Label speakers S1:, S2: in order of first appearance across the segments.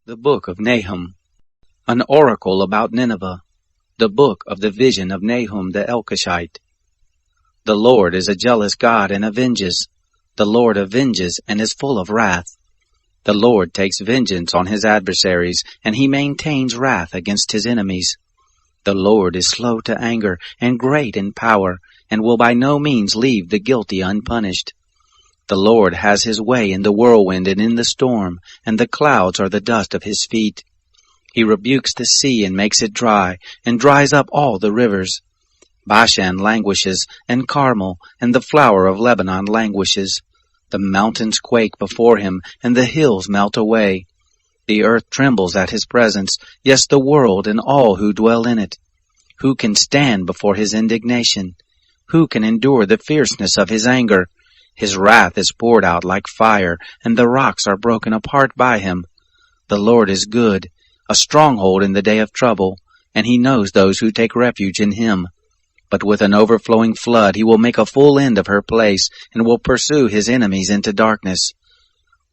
S1: The book of Nahum, an oracle about Nineveh, the book of the vision of Nahum the Elkoshite. The Lord is a jealous God and avenges. The Lord avenges and is full of wrath. The Lord takes vengeance on his adversaries, and he maintains wrath against his enemies. The Lord is slow to anger and great in power, and will by no means leave the guilty unpunished. The Lord has his way in the whirlwind and in the storm, and the clouds are the dust of his feet. He rebukes the sea and makes it dry, and dries up all the rivers. Bashan languishes, and Carmel, and the flower of Lebanon languishes. The mountains quake before him, and the hills melt away. The earth trembles at his presence, yes, the world and all who dwell in it. Who can stand before his indignation? Who can endure the fierceness of his anger? His wrath is poured out like fire, and the rocks are broken apart by him. The Lord is good, a stronghold in the day of trouble, and he knows those who take refuge in him. But with an overflowing flood he will make a full end of her place, and will pursue his enemies into darkness.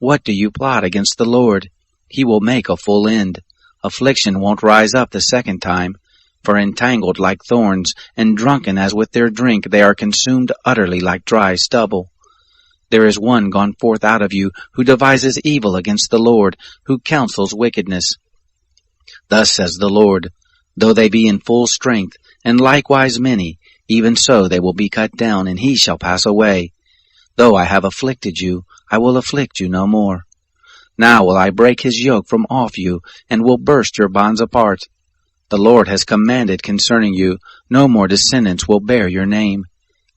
S1: What do you plot against the Lord? He will make a full end. Affliction won't rise up the second time. For entangled like thorns, and drunken as with their drink, they are consumed utterly like dry stubble. There is one gone forth out of you, who devises evil against the Lord, who counsels wickedness. Thus says the Lord, though they be in full strength, and likewise many, even so they will be cut down, and he shall pass away. Though I have afflicted you, I will afflict you no more. Now will I break his yoke from off you, and will burst your bonds apart. The Lord has commanded concerning you, no more descendants will bear your name.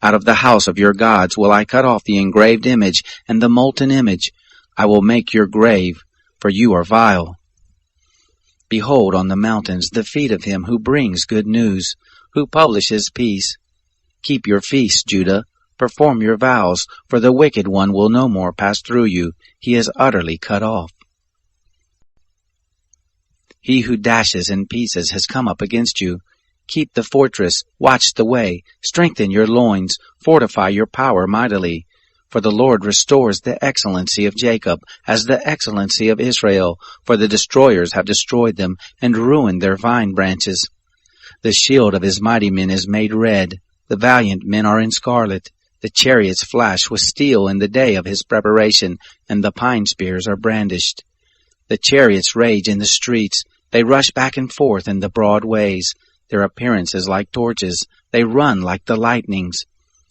S1: Out of the house of your gods will I cut off the engraved image and the molten image. I will make your grave, for you are vile. Behold on the mountains the feet of him who brings good news, who publishes peace. Keep your feasts, Judah, perform your vows, for the wicked one will no more pass through you. He is utterly cut off. He who dashes in pieces has come up against you. Keep the fortress, watch the way, strengthen your loins, fortify your power mightily. For the Lord restores the excellency of Jacob, as the excellency of Israel, for the destroyers have destroyed them, and ruined their vine branches. The shield of his mighty men is made red, the valiant men are in scarlet. The chariots flash with steel in the day of his preparation, and the pine spears are brandished. The chariots rage in the streets, they rush back and forth in the broad ways. Their appearance is like torches, they run like the lightnings.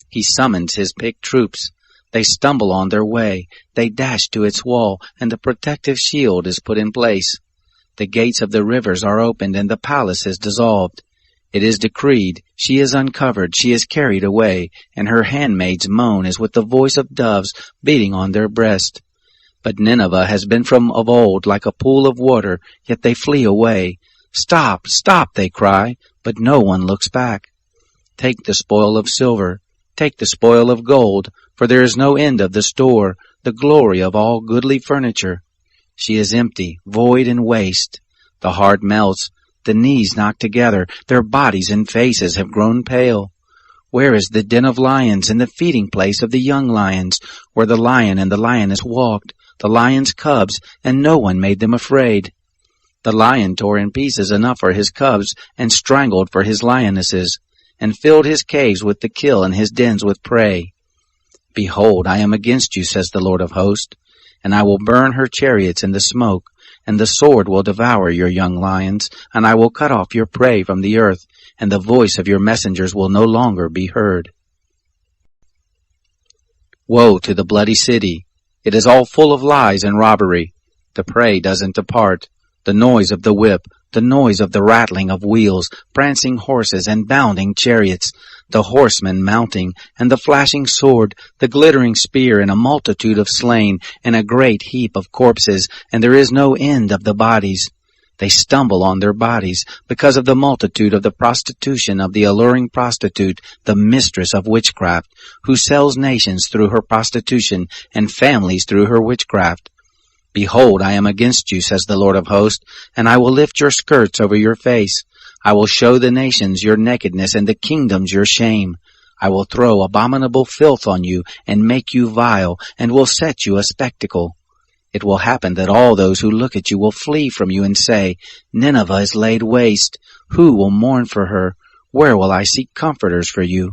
S1: He summons his picked troops. They stumble on their way, they dash to its wall, and the protective shield is put in place. The gates of the rivers are opened, and the palace is dissolved. It is decreed, she is uncovered, she is carried away, and her handmaids moan as with the voice of doves beating on their breast. But Nineveh has been from of old like a pool of water, yet they flee away. Stop, stop, they cry, but no one looks back. Take the spoil of silver, take the spoil of gold, for there is no end of the store, the glory of all goodly furniture. She is empty, void, and waste. The heart melts, the knees knock together, their bodies and faces have grown pale. Where is the den of lions and the feeding place of the young lions, where the lion and the lioness walked, the lion's cubs, and no one made them afraid? The lion tore in pieces enough for his cubs, and strangled for his lionesses, and filled his caves with the kill and his dens with prey. Behold, I am against you, says the Lord of hosts, and I will burn her chariots in the smoke, and the sword will devour your young lions, and I will cut off your prey from the earth, and the voice of your messengers will no longer be heard. Woe to the bloody city! It is all full of lies and robbery. The prey doesn't depart. The noise of the whip, the noise of the rattling of wheels, prancing horses and bounding chariots, the horsemen mounting, and the flashing sword, the glittering spear, and a multitude of slain, and a great heap of corpses, and there is no end of the bodies. They stumble on their bodies, because of the multitude of the prostitution of the alluring prostitute, the mistress of witchcraft, who sells nations through her prostitution, and families through her witchcraft. Behold, I am against you, says the Lord of hosts, and I will lift your skirts over your face. I will show the nations your nakedness, and the kingdoms your shame. I will throw abominable filth on you, and make you vile, and will set you a spectacle. It will happen that all those who look at you will flee from you and say, Nineveh is laid waste. Who will mourn for her? Where will I seek comforters for you?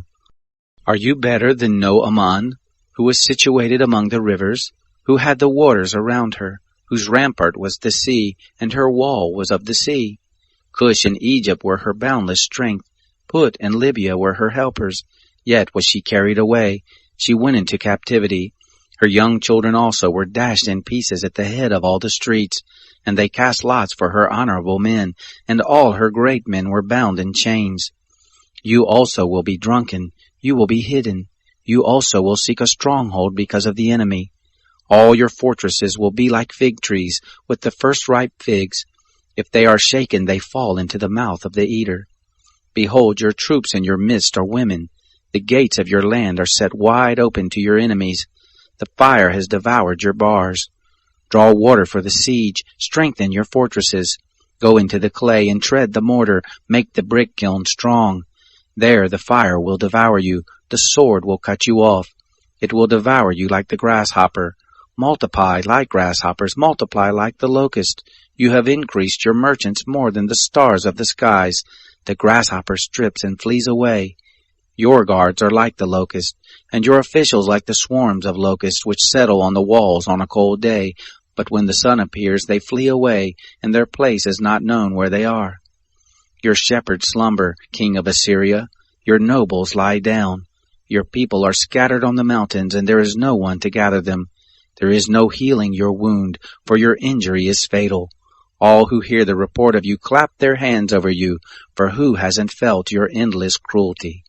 S1: Are you better than Nahum, who was situated among the rivers, who had the waters around her, whose rampart was the sea, and her wall was of the sea? Cush and Egypt were her boundless strength. Put and Libya were her helpers. Yet was she carried away. She went into captivity. Her young children also were dashed in pieces at the head of all the streets, and they cast lots for her honorable men, and all her great men were bound in chains. You also will be drunken, you will be hidden, you also will seek a stronghold because of the enemy. All your fortresses will be like fig trees, with the first ripe figs. If they are shaken, they fall into the mouth of the eater. Behold, your troops in your midst are women. The gates of your land are set wide open to your enemies. The fire has devoured your bars. Draw water for the siege, strengthen your fortresses. Go into the clay and tread the mortar, make the brick kiln strong. There the fire will devour you, the sword will cut you off. It will devour you like the grasshopper. Multiply like grasshoppers, multiply like the locust. You have increased your merchants more than the stars of the skies. The grasshopper strips and flees away. Your guards are like the locust, and your officials like the swarms of locusts which settle on the walls on a cold day. But when the sun appears, they flee away, and their place is not known where they are. Your shepherds slumber, king of Assyria. Your nobles lie down. Your people are scattered on the mountains, and there is no one to gather them. There is no healing your wound, for your injury is fatal. All who hear the report of you clap their hands over you, for who hasn't felt your endless cruelty?